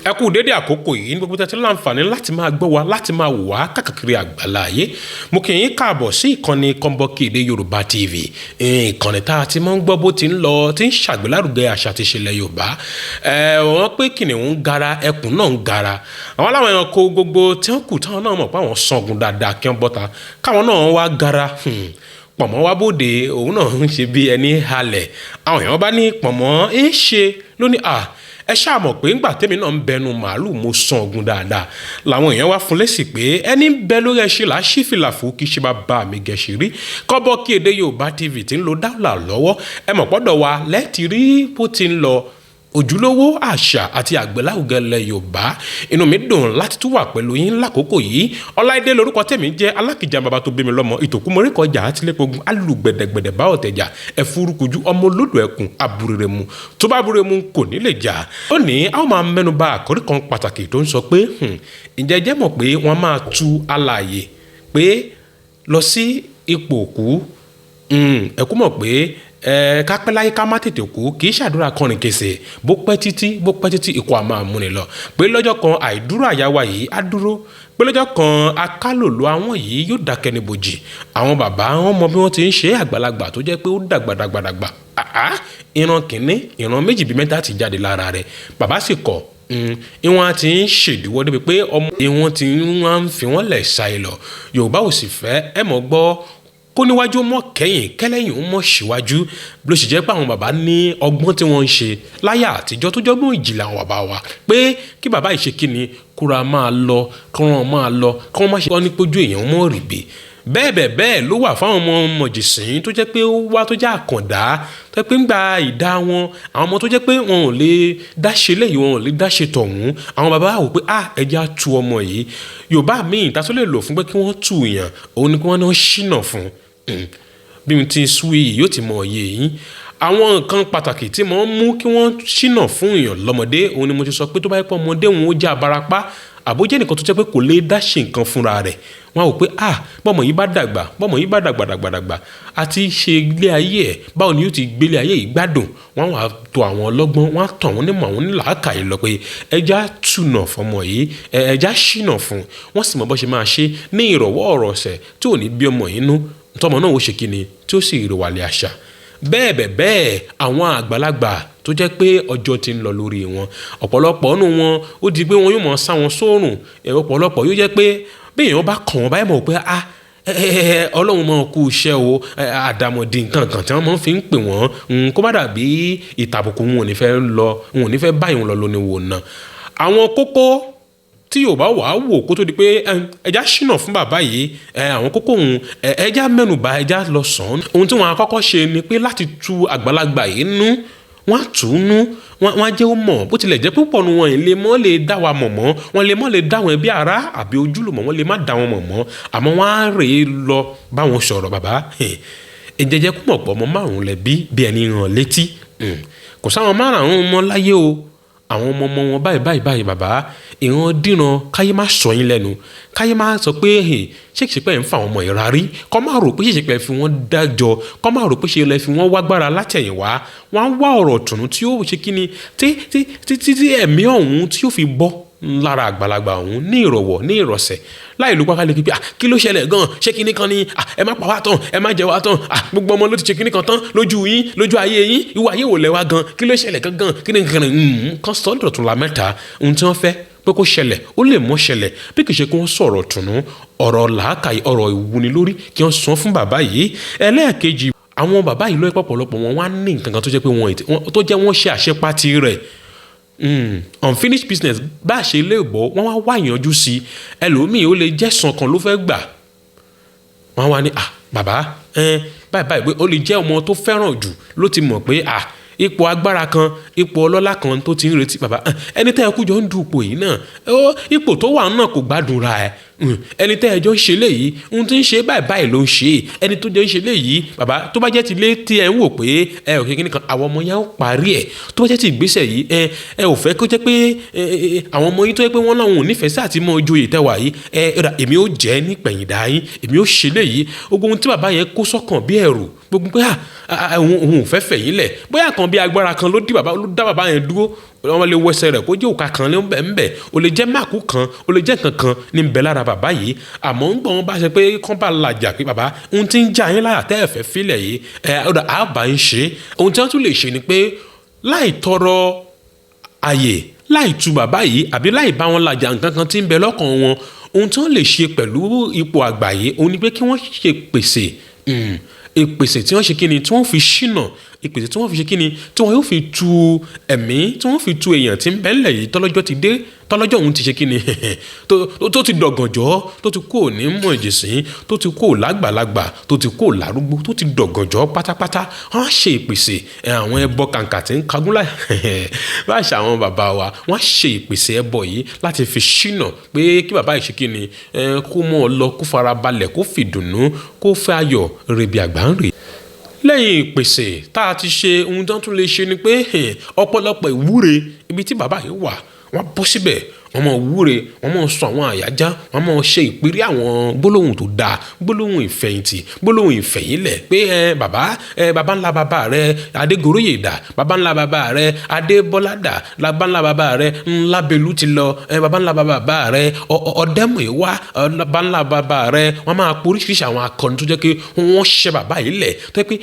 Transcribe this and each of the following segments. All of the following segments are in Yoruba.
ẹ kú dédé àkókò yìí ní gbogbo tẹ́tí láǹfààní láti máa gbọ́ wa láti máa wò wá káàkiri àgbáláyé mo kì í káàbọ̀ sí ìkànnì Kọ́ńbọ́ọ̀kì Èdè Yorùbá TV ìkànnì tá a ti máa ń gbọ́ bó ti ń lọ tí ń ṣàgbélárugẹ àṣà àti ìṣẹ̀lẹ̀ Yorùbá wọ́n pé kìnìún ń gara ẹkùn náà ń gara àwọn aláwọ̀ ẹranko gbogbo tí wọ́n kù táwọn náà mọ̀ pé àwọn sangun dáadáa kí wọ́n bọ́ta káwọn náà wá gara pọ̀mọ́ wá bóde òun náà ń ṣe bí ẹni halẹ̀ àwọn èèyàn bá ní pọ̀mọ́ ń ṣe lónìí ẹ ṣáà mọ̀ pé ńgbà tèmi náà ń bẹnu màálù mo san ogun dáadáa làwọn èèyàn wá fún lésì pé ẹni ń bẹ lórí ẹṣin là á ṣí fìlà fún kí ṣe bá bá mi gẹ̀ṣì rí Kọ́ńbọ́ọ̀kì Èdè Yorùbá TV tí ń lo dáwùlà lọ́wọ́ ẹ mọ̀ pọ́dọ̀ wa lẹ́ẹ̀tì rí bó ti ń lọ ojúlówó àṣà àti àgbélárugẹ ilẹ̀ Yorùbá inú mi dùn láti tún wà pẹ̀lú yín lákòókò yìí Ọláìdé lórúkọ tèmi jẹ́ alákìjà bàbá tó bí mi lọ́mọ ìtòkú mọ́ríkọjà àtìlẹ́pọ̀gùn alùgbẹ̀dẹ̀gbẹ̀dẹ̀ bá ọ̀tẹ̀jà ẹ̀fúrukùjú ọmọ olódò ẹkùn àbúrẹ́mu tó bá búrẹ́mu kò ní lè jà lónìí a ó máa mẹ́nu bà àkórí kan pàtàkì tó ń sọ pé ǹjẹ́ jẹ́ mọ̀ pé wọ́n máa tú alààyè pé lọ sí ipò òkú ẹ̀kú mọ̀ pé kápẹ́ láyé ká má tètè kú kì í ṣàdúrà kọrin kẹsẹ̀ bó pẹ́ títí ikú a máa múni lọ pé lọ́jọ́ kan àìdúró àyàwá yìí á dúró pé lọ́jọ́ kan akálòlò àwọn yìí yóò dákẹ́ ní bòjì àwọn bàbá wọn mọ bí wọ́n ti ń ṣe àgbàlagbà tó jẹ́ pé ó dàgbàdàgbàdàgbà ìran kìíní ìran méjì bíi mẹ́ta ti jáde lára rẹ̀ bàbá sì kọ̀ ìwọ̀n ti ń ṣèdíwọ́ débi pé ọmọ ìwọ̀n ti ń fi wọ́n lẹ̀ ṣáì lọ Yorùbá ò sì fẹ́ ẹ mọ̀ gbọ́ kó níwájú mọ́ kẹ́yìn kẹ́lẹ́yìn ó mọ́ síwájú ló sì jẹ́ pé àwọn bàbá ní ọgbọ́n tí wọ́n ń ṣe láyà àtijọ́ tó jọ́gbọ́n ìjìnlẹ̀ àwọn bàbá wa pé kí bàbá yìí ṣe kí ni kúra máa lọ kọ́ran máa lọ kí wọ́n má ṣe kọ́ ní pójú èèyàn mọ́ rìbè bẹ́ẹ̀ ló wà fáwọn ọmọ mọ̀jìsìn tó jẹ́ pé ó wá tó jẹ́ àkàndá tó jẹ́ pé ń gba ìdá wọn àwọn ọmọ tó jẹ́ pé wọn ò lè dáṣe léyìí wọn ò lè dáṣe tọ̀hún àwọn bàbá wò pé ẹja tu ọmọ yìí Yorùbá míì tá tó lè lò fún pé kí wọ́n tu yàn òun ni kí wọ́n náà ṣìnà fún bí mo ti sú yìí yóò ti mọ òye yín àwọn nǹkan pàtàkì tí mo ń mú kí wọ́n ṣìnà fún èèyàn lọ́mọdé òun ni mo ti sọ pé tó bá yẹ pé ọmọdé òun ó jẹ́ abarapá àbójẹ́ nìkan tó jẹ́ pé kò lè dá ṣe nǹkan fúnra rẹ̀ wọ́n á wò pé bọ́mọ yìí bá dàgbà àti ṣe ilé ayé ẹ̀ báwo ni yóò ti gbélé ayé yìí gbádùn wọ́n wá tó àwọn ọlọ́gbọ́n wọ́n á tọ̀ wọ́n nímọ̀ àwọn nílàákàyè lọ pé ẹja túnà fọmọ yìí ẹja ṣìnà fún wọ́n sì mọ bó ṣe máa ṣe ní ìrọ̀wọ́ ọ̀rọ̀ ọ̀sẹ̀ tí ò ní bí ọmọ yìí nú tọmọ náà ó ṣe kíni tí ó sì rèwàlẹ̀ àṣà bẹ́ẹ̀ àwọn àgbàlagbà tó jẹ́ pé ọjọ́ ti ń lọ lórí wọn ọ̀pọ̀lọpọ̀ nínú wọn ó di pé wọn yóò mọ̀ sá wọn sórùn ọ̀pọ̀lọpọ̀ yóò jẹ́ pé bí èèyàn bá kàn wọ́n báyìí mọ̀ pé Ọlọ́run máa kú iṣẹ́ o àdàmọ̀dì nǹkan kan tí wọ́n máa fi ń pè wọ́n kó bá dàbí ìtàbùkù wọn ò ní fẹ́ báyìí wọn lọ lónìí wò ná àwọn kókó tí Yorùbá wà á wò kó tó di pé ẹja ṣìnà fún bàbá yìí àwọn kókó òun ẹja mẹ́nubà ẹja lọ sàn ohun tí wọ́n á kọ́kọ́ ṣe ni pé láti tu àgbàlagbà yìí nú wọ́n á tù ú nú wọ́n á jẹ́ ó mọ̀ bó tilẹ̀ jẹ́ púpọ̀ nu wọn lè mọ́ lè dá wa mọ̀ mọ́ wọn lè mọ́ lè dá wọn ẹbí ara àbí ojúlùmọ̀ wọn lè má dá wọn mọ̀ mọ́ àmọ́ wọ́n á rè é lọ bá wọn sọ̀rọ̀ bàbá ìjẹ́jẹ́ kú mọ̀ pọ̀ ọmọ márùn-ún lẹ bí ẹni ràn létí kò sáwọn márùn-ún mọ́ láyé o àwọn ọmọ wọn báyìí bàbá ìran dìran káyé má sọ yín lẹ́nu káyé má sọ pé ṣèṣepẹ́ ń fa àwọn ọmọ ìrarí kọ́ má rò pé ṣèṣepẹ́ fi wọ́n dájọ́ kọ́ má rò pé ṣe lẹ́ fi wọ́n wágbára látẹ̀yìnwá wọ́n á wá ọ̀rọ̀ tùnú tí ó ṣe kí ni tí ẹ̀mí ọ̀hún tí ó fi bọ́ lára àgbàlagbà ọ̀hún ní ìrọ̀wọ́ ní ìrọ̀sẹ̀ láì ló pákálẹ̀ pípẹ́ kí ló ṣẹlẹ̀ gan ṣé kíní kan ni ẹ má pa wá tán ẹ má jẹ wá tán gbogbo ọmọ ló ti ṣe kíní kan tán lójú yín lójú ayé yín ìwà ayé wò lẹ wá gan kí ló ṣẹlẹ̀ gangan kíní kan kan sọ́dọ̀ tún la mẹ́ta ohun tí wọ́n fẹ́ pé kó ṣẹlẹ̀ ó lè mọ́ ṣẹlẹ̀ bí kì í ṣe kí wọ́n sọ̀rọ̀ tùnú ọ̀rọ̀ làákàyè ọ̀rọ̀ ìwúni lórí kí wọ́n sọ fún bàbá yìí ẹlẹ́ẹ̀kejì àwọn bàbá yìí lóye pọ̀pọ̀lọpọ̀ wọn wá ní nǹkan kan tó jẹ́ pé wọ́n ṣe àṣepatì rẹ̀ unfinished business bá a ṣe lè bọ́ wọ́n wá ìyànjú sí ẹlòmíì ó lè jẹ́ sàn kan ló fẹ́ gbà wọ́n wá ní bàbá báyìí pé ó lè jẹ́ ọmọ tó fẹ́ràn jù ló ti mọ̀ pé ipò agbára kan ipò ọlọ́lá kan tó ti ń retí bàbá ẹni tẹ́ ẹ kú jọ ń du ipò yìí náà ipò tó wà náà kò gbádùn ra ẹ ẹni tẹ́ ẹ jọ ń ṣe léyìí ohun tí ń ṣe báyìí ló ń ṣe ẹni tó jọ ń ṣe léyìí bàbá tó bá jẹ́ ti lé tí ẹ ń wò pé ẹ ò kékeré kan àwọn ọmọ yẹn ó parí ẹ̀ tó bá jẹ́ ti ìgbésẹ̀ yìí ẹ ò fẹ́ kó jẹ́ pé àwọn ọmọ yín tó yẹ pé wọ́n láwọn ò nífẹ̀ẹ́ sí àti mọ ojú ìtẹ́wà yìí èmi ó jẹ́ nípẹ̀yìndà yín èmi ó ṣe léyìí ogun ohun tí bàbá yẹn kó sọ́kàn bí ẹ̀rù gbogbo pé òun ò fẹ́ fẹ̀yìn lẹ̀ bóyá kan bí agbára kan ló dá bàbá yẹn dúró wọ́n lè wẹsẹ̀ rẹ̀ kó jẹ́ òkà kan ńbẹ̀ ó lè jẹ́ máàkù kan ó lè jẹ́ kankan ní bẹ̀ lára bàbá yìí àmọ́ ń gbọ́n bá ṣe pé kán bá làjà pé bàbá ohun tí ń já yín lára tẹ́ ẹ fẹ́ filẹ̀ yìí ọ̀dà àbá ń ṣe ohun tí wọ́n tún lè ṣe ni pé láì tọrọ àyè láì tu bàbá yìí àbí láì bá wọn làjà nǹkan kan tí ń bẹ lọ́kàn wọn ohun tí wọ́n lè ṣe pẹ̀lú ipò àgbáyé òun ni pé kí wọ́n ṣe pèsè ìpèsè tí wọ́n ṣe kíni tí wọ́n fi ṣìnà ìpèsè tí wọ́n fi ṣe kíni tí wọ́n yóò fi tu ẹ̀mí tí wọ́n fi tu èèyàn tí ń bẹ́lẹ̀ yìí tọ́lọ́jọ́ ti dé tọ́lọ́jọ́ òun ti ṣe kíni tó ti dọ̀gànjọ́ tó ti kó ní mọ̀ ìjìsín tó ti kó lágbàlagbà tó ti kó lárúgbó tó ti dọ̀gànjọ́ pátápátá wọ́n á ṣe ìpèsè àwọn ẹbọ kàǹkà tí ń kagúnlá bá ṣe àwọn bàbá wa wọ́n á ṣe ìpèsè ẹbọ yìí láti fi ṣìnà pé kí bàbá yìí ṣe kíni kó mọ̀ ọ lọ kó fara balẹ̀ kó fìdùnnú kó fẹ́ ayọ̀ rebi àgbà ń rè lẹ́yìn ìpèsè tá a ti ṣe ohun tó tún lè ṣe ni pé ọ̀pọ̀lọpọ̀ ìwúre ibi tí bàbá yìí wà wọ́n bọ́ síbẹ̀ wọ́n mọ̀ wúre wọ́n mọ̀ sọ àwọn àyájá wọ́n mọ̀ ṣe ìpírí àwọn gbólóhùn tó dáa gbólóhùn ìfẹ̀yìntì gbólóhùn ìfẹ̀yìnlẹ̀ pé bàbá ńlá bàbá rẹ Adégoróyè dà bàbá ńlá bàbá rẹ Adébọ́lá dà bàbá ńlá bàbá rẹ Ńlábẹ̀lú ti lọ bàbá ńlá bàbá rẹ Ọ̀dẹ́mùíwá bàbá ńlá bàbá rẹ wọ́n máa po oríṣiríṣi àwọn akọni tó jẹ́ pé wọ́n ṣe bàbá yìí lẹ̀ tó jẹ́ pé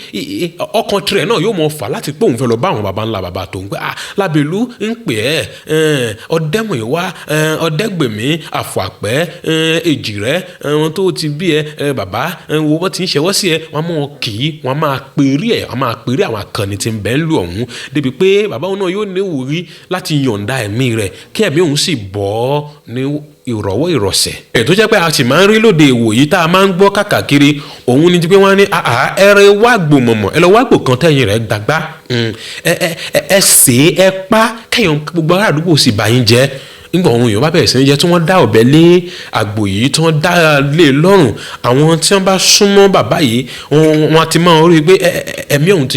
ọkàn tirẹ̀ náà yóò mọ̀ fà láti pé òun fẹ́ lọ bá àwọn bàbá ńlá bàbá tó ń pẹ́ Lábẹ̀lú ń pè Ọ̀dẹ́mùíwá Ọ̀dẹ́gbèmí Àfọ̀àpẹ́ Èjìrẹ́ wọn tó ti bí bàbá wo wọ́n ti ń ṣẹwọ́ sí wọ́n mọ̀ kì í wọ́n máa pèrè wọ́n máa pèrè àwọn akọni tí ń bẹ ń lù ọ̀hún débi pé bàbá òun náà yóò ní ìwúrí láti yọ̀ǹda ẹ̀mí rẹ̀ kí ẹ̀mí òun sì bọ́ ní ìrọ̀wọ́ ìrọ̀sẹ̀. tó jẹ́ pé a sì máa ń rí lóde ìwòyí tá a máa ń gbọ́ kàkàkiri òun ni ti pé wọ́n ní ẹrẹ wá gbò mọ̀mọ̀ ẹ lọ wá gbò kan tẹ̀yìn rẹ̀ dàgbà ẹ sè é ẹ pa kẹ́yìn gbogbo ará àdúgbò sì bá yín jẹ́ nígbà ohun èèyàn bá bẹ̀rẹ̀ sí ní jẹ́ tí wọ́n dá ọ̀bẹ lé àgbò yìí tí wọ́n dá lé lọ́rùn àwọn tí wọ́n bá súnmọ́ bàbá yìí wọ́n ti máa rí i pé ẹ̀mí ọ̀hún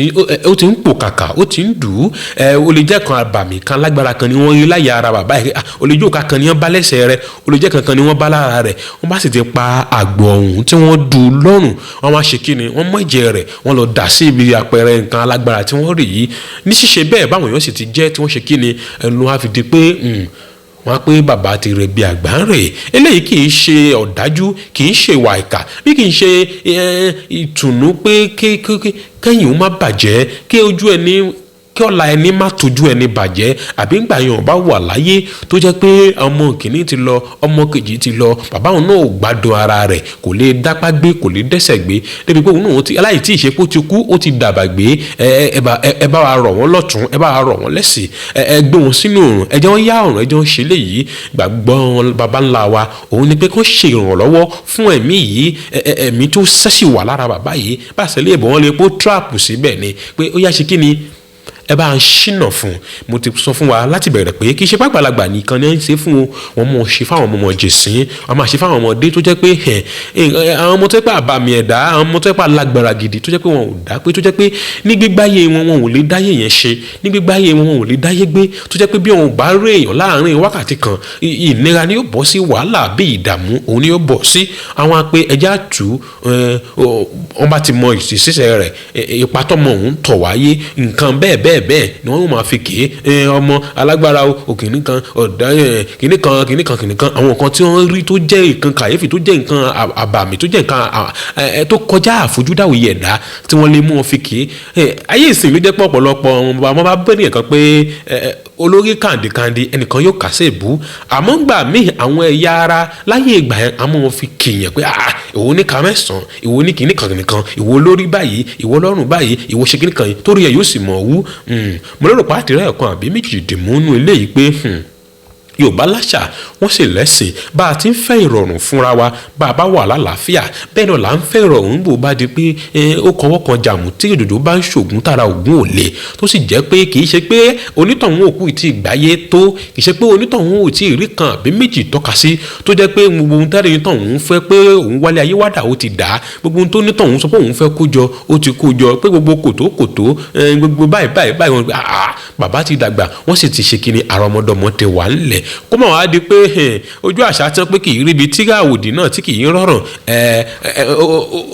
ó ti ń pò kàkà ó ti ń dù ú ó lè jẹ́ kan àbàmì kan lágbára kan ni wọ́n rí láyà ara bàbá yìí ó lè jẹ́ òkà kan ni wọ́n bá lẹ́sẹ̀ rẹ̀ ó lè jẹ́ kankan ni wọ́n bá lára rẹ̀ wọ́n bá sì ti pa àgbò ọ̀hún tí wọ́n dù ú lọ́rùn wọ́n wá ṣe kí ni wọ́n mọ ẹ̀jẹ̀ rẹ̀ wọ́n lọ dà sí ibi àpẹẹrẹ nǹkan alágbára tí wọ́n rí yìí ní ṣíṣe bẹ́ẹ̀ báwọn èèyàn sì ti jẹ́ tí wọ́n ṣe kí ni ẹnu á fi di pé wọ́n á pé bàbá ti rẹ̀ bí àgbà ń rè eléyìí kì í ṣe ọ̀dájú kì í ṣe ìwà ìkà bí kì í ṣe ìtùnú pé kẹ́yìn ó má bàjẹ́ kí ojú ẹni kí ọ̀la ẹni má tójú ẹni bàjẹ́ àbí ńgbà yẹn bá wà láyé tó jẹ́ pé ọmọ kìíní ti lọ ọmọ kejì ti lọ bàbá òun náà ò gbádùn ara rẹ̀ kò lè dápá gbé kò lè dẹ́sẹ̀ gbé débi pé òun náà aláì tí ìṣepó ti kú ó ti dàbà gbé ẹ bá wa rọ̀ wọ́n lọ́tún ẹ bá wa rọ̀ wọ́n lẹ́sì ẹ gbé wọn sínú òrùn ẹ jẹ́ wọ́n yá òrùn ẹ jẹ́ wọ́n ṣe léyìí gbàgbọ́ bàbá ńlá wa òun ni pé kó ṣe ìrànlọ́wọ́ fún ẹ̀mí yìí ẹ̀mí tó ṣẹ̀ṣì wà lára bàbá yìí bá a ṣe lè bọ̀ wọ́n lè pó tíráàpù síbẹ̀ ni pé ó yá ṣe kí ni ẹ bá ń ṣìnà fún mo ti sọ fún wa láti bẹ̀rẹ̀ pé kì í ṣe pàgbàlagbà nìkan ní ẹ̀ ń ṣe fún wọn mọ̀ ṣe fáwọn ọmọ jẹ̀sìn wọn máa ṣe fáwọn ọmọdé tó jẹ́ pé àwọn ọmọ tó jẹ́ pé àbàmì ẹ̀dá àwọn ọmọ tó jẹ́ pé alágbára gidi tó jẹ́ pé wọn ò dá pé tó jẹ́ pé ní gbígbáyé wọn ò lè dáyé yẹn ṣe ní gbígbáyé wọn ò lè dáyé gbé tó jẹ́ pé bí wọn ò bá rí èèyàn láàrin wákàtí kan ìnira ni yóò bọ́ sí wàhálà bí ìdààmú òun ni yóò bọ́ sí àwọn apẹ ẹja tù wọn bá ti mọ ìṣiṣẹ́ rẹ̀ ipa tọmọ òun tọ̀ wáyé nǹkan bẹ́ẹ̀ ni wọ́n máa fi ké ọmọ alágbára òkìní kan ọ̀dà kìní kan àwọn nǹkan tí wọ́n rí tó jẹ́ nǹkan kàyéfì tó jẹ́ nǹkan àbàmì tó jẹ́ nǹkan tó kọjá àfojúdáwò ẹ̀dá tí wọ́n lè mú wọn fi ké ayé ìsìn ló jẹ́ pọ̀ ọ̀pọ̀lọpọ̀ ọmọ bá bẹ́ẹ̀ nìkan pé olórí kàndìkàndì ẹnìkan yóò kásẹ̀ ìbú àmọ́ gbà míì àwọn ẹ̀yà ara láyé ìgbà yẹn àmọ́ wọn fi kìyàn pé ìwọ ní ká mẹ́sàn-án ìwọ ní kìíní kan ìwọ lórí báyìí ìwọ lọ́rùn báyìí ìwọ ṣe kìíní kan yìí torí ẹ̀ yóò sì mọ̀ wú mo lérò pàtì rẹ̀ kan àbí méjì dìmúnú eléyìí pé Yorùbá láṣà wọ́n sì lẹ́sìn bá a ti ń fẹ́ ìrọ̀rùn fúnra wa bá a bá wà lálàáfíà bẹ́ẹ̀ náà là ń fẹ́ ìrọ̀rùn bó bá di pé ó kọ́wọ́ kan jàmù tí òjòjò bá ń ṣògùn tára ògùn ò lè tó sì jẹ́ pé kì í ṣe pé onítọ̀hún òkú ìtì ìgbáyé tó kì í ṣe pé onítọ̀hún ò tí ì rí kan àbí méjì tọ́ka sí tó jẹ́ pé gbogbo ohun tẹ́lẹ̀ onítọ̀hún fẹ́ pé òun wálé ayé wádà ó ti dà á gbogbo ohun tó onítọ̀hún sọ pé òun fẹ́ kó jọ ó ti kó jọ pé gbogbo kòtó gbogbo báyìí wọn bàbá ti dàgbà wọ́n sì ti ṣe kíni àrọ́mọdọ́mọ tẹ wà ńlẹ̀ kó mọ̀ wá di pé ojú àṣà tán pé kì í ríbi tí àwòdì náà tí kì í rọrùn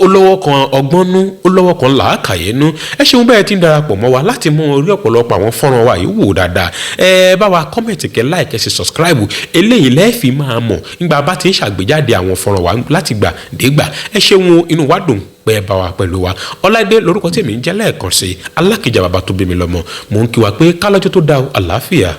ó lọ́wọ́ kan ọgbọ́n nú ó lọ́wọ́ kan làákàyè nú. ẹ ṣeun bẹ́ẹ̀ tí ń darapọ̀ mọ́ wa láti mú orí ọ̀pọ̀lọpọ̀ àwọn fọ́nrán wa yìí wò dáadáa. Bá wa kọ́mẹ̀ntì kẹ́ láìkẹ́ sí subscribe eléyìí lẹ́ẹ̀fì máa mọ̀ nígbà bá ti ń ṣàgbéjáde àwọn fọ́nrán wa láti gbà dégbà. ẹ ṣeun inú wa dùn pé ẹ bá wa pẹ̀lú wa. Ọláìdé lórúkọ tèmi ń jẹ́ lẹ́ẹ̀kan sí Alákìjà bàbá tó bí mi lọ́mọ. mò ń kí wa pé kálọ́jọ́ tó dáa àlàáfíà.